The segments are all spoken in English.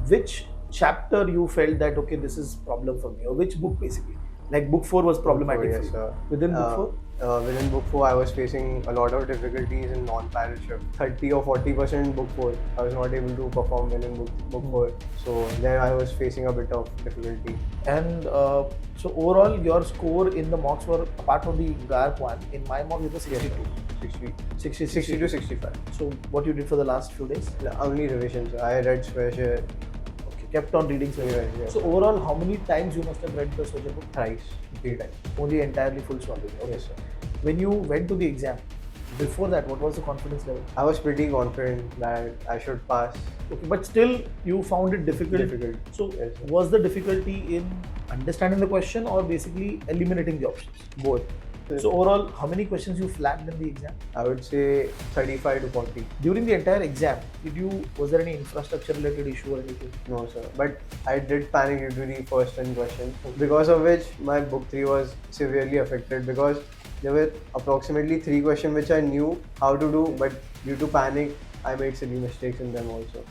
which chapter you felt that okay, this is problem for me, or which book basically? Like book 4 was problematic Yes, for you. sir. Within book 4? Within book 4, I was facing a lot of difficulties in non-parallel shift. 30 or 40% in book 4. I was not able to perform well in book 4. So there I was facing a bit of difficulty. And so overall, your score in the mocks were, apart from the GARP one, in my mock it was 62. 60 to 65. So what you did for the last few days? Only revisions. I read Sweater Kept on reading Sweater. Yeah. So overall, how many times you must have read the Sweater book? thrice, 3 times. Only entirely full swallowing. Okay. Yes, sir. When you went to the exam, before that, what was the confidence level? I was pretty confident that I should pass. Okay, but still you found it difficult. So Yes, sir. was the difficulty in understanding the question or basically eliminating the options? Both. So overall, how many questions you flagged in the exam? I would say 35 to 40. During the entire exam, was there any infrastructure related issue or anything? No, sir. But I did panic due to the first 10 questions, because of which my book 3 was severely affected, because there were approximately 3 questions which I knew how to do, but due to panic, I made silly mistakes in them also.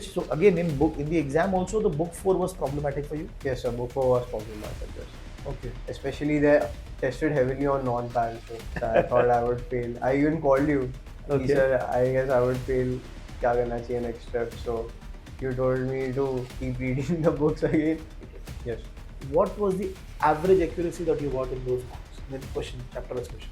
So again, in the exam also, the book 4 was problematic for you? Yes, sir. Book 4 was problematic. Yes. Okay. Especially they tested heavily on non-parallel, so I thought I would fail. I even called you. Okay. Sir, I guess I would fail. Kya karna chahiye next step? So you told me to keep reading the books again. Yes. What was the average accuracy that you got in those marks? Then chapter wise question.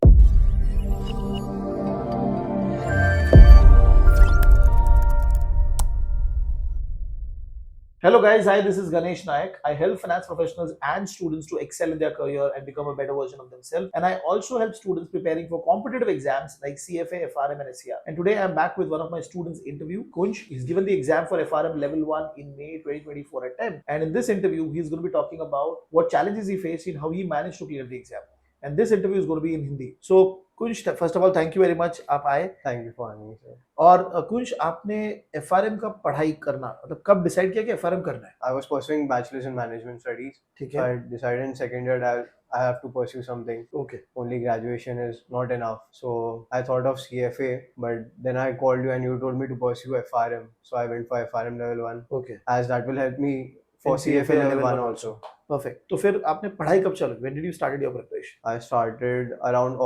Hello guys, hi, this is Ganesh Nayak. I help finance professionals and students to excel in their career and become a better version of themselves. And I also help students preparing for competitive exams like CFA, FRM and SCR. And today I'm back with one of my students' interview, Kunsh. He's given the exam for FRM level 1 in May 2024 attempt. And in this interview, he's going to be talking about what challenges he faced and how he managed to clear the exam. And this interview is going to be in Hindi. So Kunsh, first of all thank you very much, आप आए. Thank you for having me, sir. और कुंश, आपने FRM का पढ़ाई करना मतलब कब decide किया कि एफआरएम करना है? I was pursuing bachelor's in management studies. ठीक So है. I decided in second year that I have to pursue something. Okay. Only graduation is not enough. So I thought of CFA, but then I called you and you told me to pursue FRM. So I went for FRM level 1. Okay. As that will help me for In CFA level 1 also. Perfect. तो फिर आपने पढ़ाई कब चालू? When did you started your preparation? I started around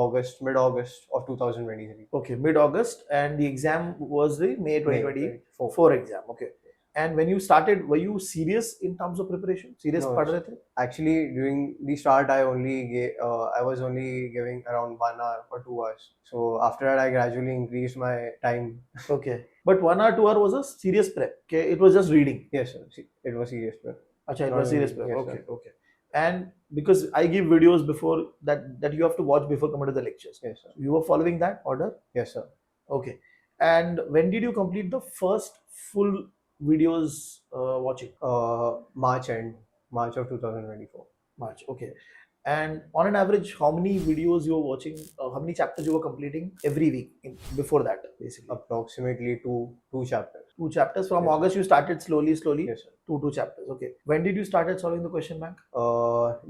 mid-August of 2023. Okay, mid-August, and the exam was the May 2024 exam. Okay. And when you started, were you serious in terms of preparation? Serious No, पढ़ रहे थे? Actually, during the start, I was only giving around 1 hour or 2 hours. So after that, I gradually increased my time. Okay. But 1 hour, 2 hour was a serious prep. Okay, it was just reading. Yes, sir. It was serious prep. Acha, it was serious prep. Yes, Okay, sir. okay. And because I give videos before that you have to watch before coming to the lectures. Yes, sir. You were following that order? Yes, sir. Okay. And when did you complete the first full videos watching? March end, March of 2024. March. Okay. And on an average, how many videos you were watching? How many chapters you were completing every week before that, basically? Approximately two chapters. 2 chapters. From Yes, August, you started slowly. Yes, sir. 2 chapters. Okay. When did you started solving the question bank?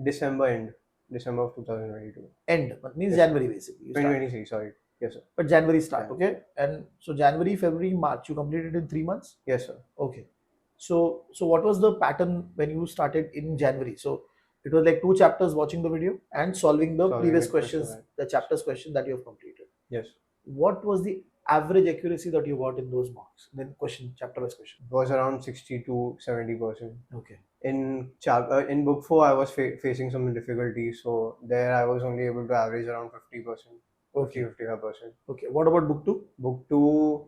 December end, December of 2022. End. Means Yes, January, basically. You started. 2023, sorry. Yes, sir. But January start, Yeah. okay? And so January, February, March, you completed in 3 months? Yes, sir. Okay. So what was the pattern when you started in January? So it was like 2 chapters watching the video and solving the previous questions, the chapters question that you have completed. Yes. What was the average accuracy that you got in those marks? Then chapter wise question. It was around 60 to 70%. Okay. In book 4, I was facing some difficulties, so there I was only able to average around 50%. Okay. 55%. Okay. What about book 2? Book 2,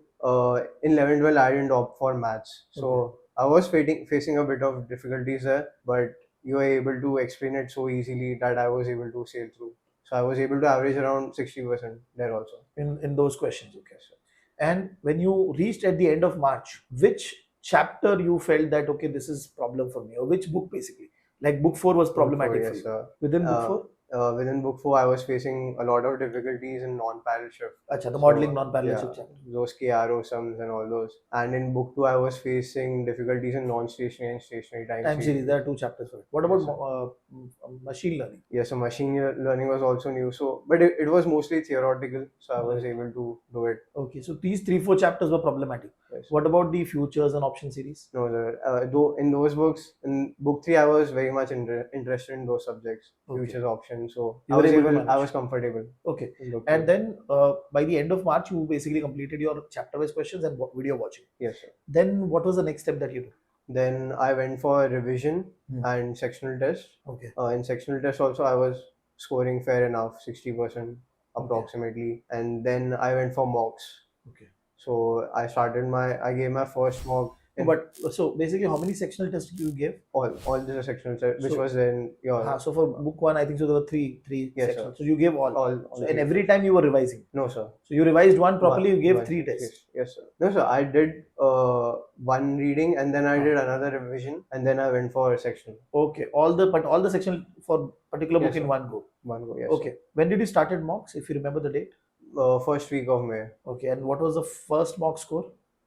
in 11-12, I didn't opt for maths. So I was facing a bit of difficulties there, but you were able to explain it so easily that I was able to sail through. So I was able to average around 60% there also. In those questions, okay, sir. And when you reached at the end of March, which chapter you felt that okay, this is problem for me, or which book basically? Like book 4 was problematic for you. Sir. Within book 4? Within book 4, I was facing a lot of difficulties in non-parallel shift. Acha, the modeling So, non-parallel yeah, shift chapter. those KRO sums and all those. And in book 2, I was facing difficulties in non-stationary and stationary time Time series, there are 2 chapters for it. What about Yes, sir. machine learning? Yeah, so machine learning was also new. So, but it was mostly theoretical, so I was Right. able to do it. Okay, so these 3-4 chapters were problematic. Yes. What about the futures and option series? No, sir. Though in those books, in book 3, I was very much interested in those subjects, Okay. futures options. So You were able to I manage. was comfortable Okay. in book And 3. then by the end of March, you basically completed your chapter wise questions and video watching. Yes, sir. Then what was the next step that you did? Then I went for revision and sectional test. Okay. In sectional test also, I was scoring fair enough, 60% approximately. And then I went for mocks. Okay. So I gave my first mock. But so basically, how many sectional tests did you give? All the sectional test, which So- was in your. So for book 1, I think so there were three Yes, sections. sir. So you gave all. all So and three. every time you were revising. No, sir. So you revised one properly. You gave One- 3 tests. Yes, sir. No, sir. I did one reading and then I did another revision and then I went for sectional. Okay. All the sectional for particular book Yes, in sir. one go. One go. Yes. Okay. When did you started mocks? If you remember the date. First week of May. Okay. And what was the first mock score?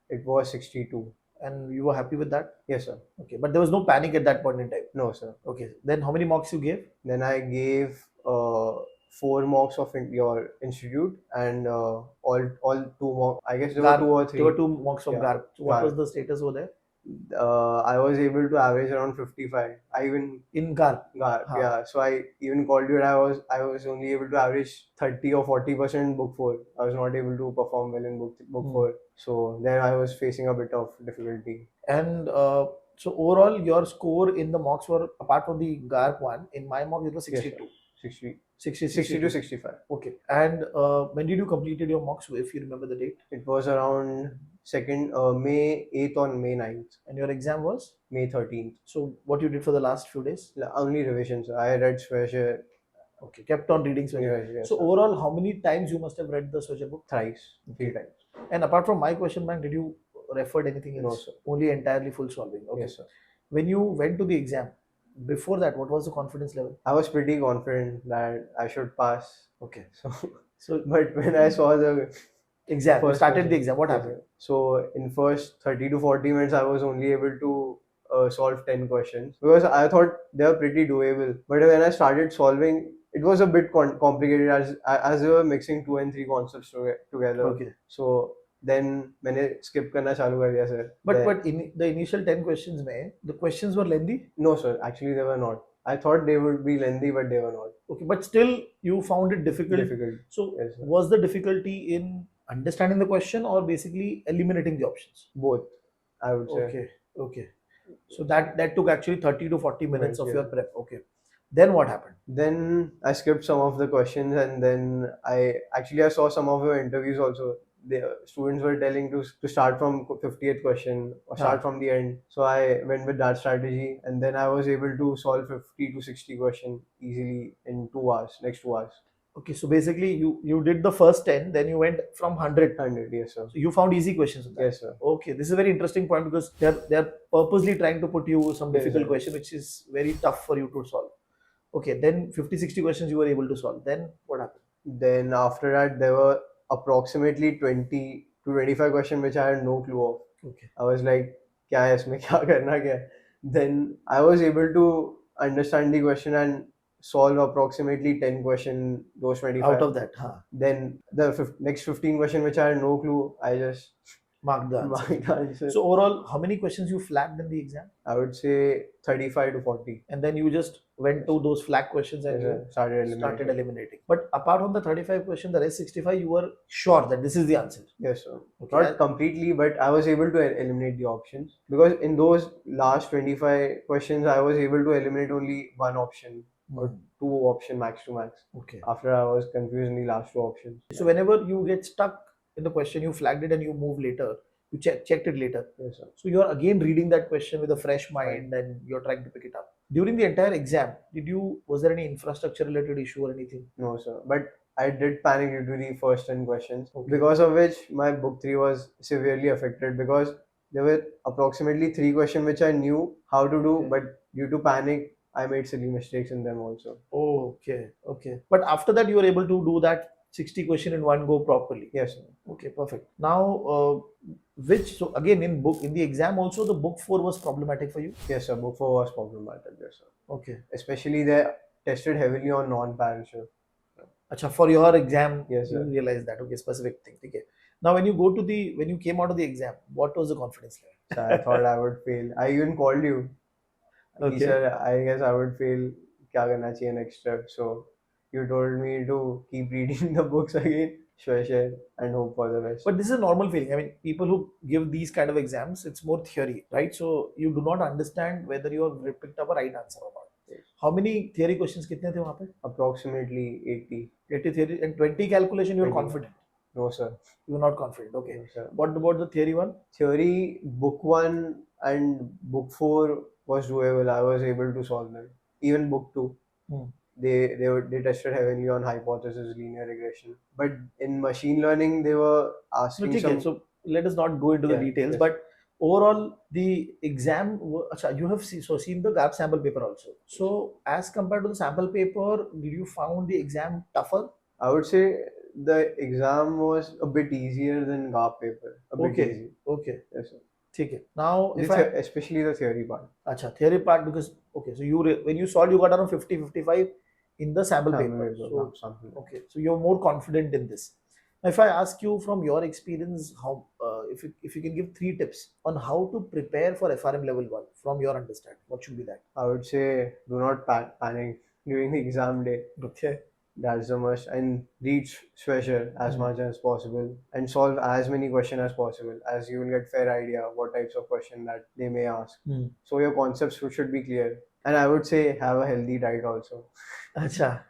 It was 62. And you were happy with that? Yes, sir. Okay. But there was no panic at that point in time. No, sir. Okay. Then how many mocks you gave? Then I gave 4 mocks of your institute and all 2 mock. I guess there were 2 or 3. There were 2 mocks from Yeah. GARP. So what GARP. was the status over there? I was able to average around 55. I even In GARP. yeah. So I even called you and I was only able to average 30 or 40% in book 4. I was not able to perform well in book 4. So then I was facing a bit of difficulty. And so overall, your score in the mocks were, apart from the GARP one, in my mock it was 62. 60 to 65. Okay. And when did you completed your mocks, if you remember the date? It was around May 8th on May 9th. And your exam was? May 13th. So what you did for the last few days? Only revisions. I read Sweater. Okay. Kept on reading Sweater. Yes, So sir. overall, how many times you must have read the Sweater book? Thrice. Okay. 3 times. And apart from my question bank, did you referred anything else? No, sir. Only entirely full solving. Okay. Yes, sir. When you went to the exam, before that, what was the confidence level? I was pretty confident that I should pass. Okay. So but when I saw the exam, you first started question- the exam, what Yes, happened? sir. So in first 30 to 40 minutes, I was only able to solve 10 questions because I thought they were pretty doable. But when I started solving, it was a bit complicated as they were mixing 2 and 3 concepts together. Okay. So then मैंने skip करना चालू कर दिया sir. But in the initial 10 questions में, the questions were lengthy? No, sir. Actually, they were not. I thought they would be lengthy, but they were not. Okay, but still you found it difficult. So Yes, sir. was the difficulty in understanding the question or basically eliminating the options? Both, I would say. Okay. So that took actually 30 to 40 minutes of Yeah. your prep. Okay. Then what happened? Then I skipped some of the questions, and then I saw some of your interviews also. The students were telling to start from 50th question or start from the end. So I went with that strategy, and then I was able to solve 50 to 60 question easily in 2 hours, next 2 hours. Okay, so basically you did the first 10, then you went from 100. 100, yes, sir. So you found easy questions in that. Yes, sir. Okay, this is a very interesting point because they're purposely trying to put you some Yes, difficult sir. question which is very tough for you to solve. Okay, then 50-60 questions you were able to solve. Then what happened? Then after that, there were approximately 20 to 25 questions which I had no clue of. Okay. I was like, क्या है इसमें क्या करना क्या है? Then I was able to understand the question and solve approximately 10 question, those 25. Out of that, Then the next 15 question which I had no clue, I just mark the answer. marked the answer. So overall, how many questions you flagged in the exam? I would say 35 to 40. And then you just went to those flag questions and Yes, you sir. Started eliminating. But apart from the 35 question, the rest 65, you were sure that this is the answer. Yes, sir. Okay. Not completely, but I was able to eliminate the options because in those last 25 questions, I was able to eliminate only one option or 2 option max to max. Okay. After I was confused in the last 2 options. So whenever you get stuck in the question, you flagged it and you move later. You checked it later. Yes, sir. So you're again reading that question with a fresh mind and you're trying to pick it up. During the entire exam, was there any infrastructure related issue or anything? No, sir. But I did panic due to the first 10 questions, Okay. because of which my book 3 was severely affected because there were approximately 3 questions which I knew how to do, Okay. but due to panic, I made silly mistakes in them also. Oh, okay. But after that, you were able to do that 60 question in one go properly. Yes, sir. Okay, perfect. Now, so again in the exam also the book 4 was problematic for you. Yes, sir. Book 4 was problematic. Yes, sir. Okay. Especially they tested heavily on non-parachute. Acha, for your exam, Yes, you sir. realize that. Okay, specific thing. Okay. Now, when you came out of the exam, what was the confidence So level? I thought I would fail. I even called you. He Okay. said, I guess I would fail. क्या करना चाहिए next step? So you told me to keep reading the books again, share, and hope for the best. But this is a normal feeling. I mean, people who give these kind of exams, it's more theory, right? So you do not understand whether you have picked up a right answer or not. Yes. How many theory questions कितने थे वहाँ पे? Approximately 80. 80 theory and 20 calculation. You are 20. confident. No, sir. You are not confident. Okay. No, sir. What about the theory one? Theory, book 1 and book 4 was doable. I was able to solve them. Even book 2. They tested heavily on hypothesis, linear regression. But in machine learning, they were No, asking ठीक है. some. So let us not go into the Yeah, details, yes. but overall the exam. अच्छा, you have seen the GARP sample paper also. So as compared to the sample paper, did you found the exam tougher? I would say the exam was a bit easier than GARP paper. A bit Okay. easy. Okay. Yes, sir. ठीक है. Now if I Especially the theory part. अच्छा theory part because okay, so when you solved you got around 50-55 in the sample paper. So Something. okay, so you're more confident in this. Now, if I ask you from your experience, how if you can give 3 tips on how to prepare for FRM level 1 from your understanding, what should be that? I would say do not panic during the exam day. Okay. That's the must. And read Treasure as much as possible and solve as many questions as possible, as you will get fair idea what types of question that they may ask. So your concepts should be clear. And I would say have a healthy diet also. Acha.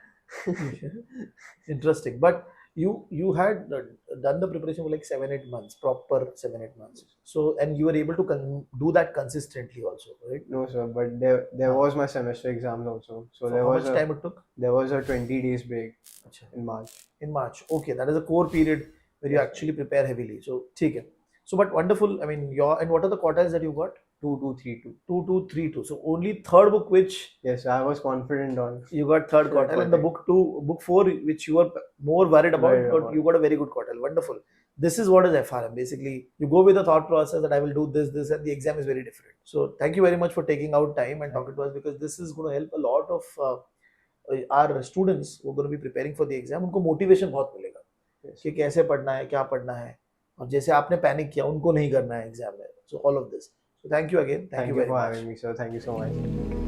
Interesting. But you had done the preparation for like 7-8 months, proper 7-8 months. So and you were able to do that consistently also, right? No, sir, but there was my semester exams also. So there How was much time it took? There was a 20 days break Acha. in March. In March. Okay, that is a core period where you Yes, actually prepare heavily. So, ठीक है. So, but wonderful. I mean, and what are the quartiles that you got? 2-2-3-2. 2-2-3-2. So only third book which Yes, I was confident on. you got third quartile, and the book 4 which you were more worried about, but you got a very good quartile. Wonderful. This is what is FRM. Basically, you go with the thought process that I will do this, and the exam is very different. So thank you very much for taking out time and talking to us, because this is going to help a lot of our students who are going to be preparing for the exam. उनको motivation बहुत मिलेगा कि कैसे पढ़ना है, क्या पढ़ना है, और जैसे आपने पैनिक किया उनको नहीं करना है एग्जाम में. So all of this. So thank you again. Thank you very for much. having me, sir. Thank you so much.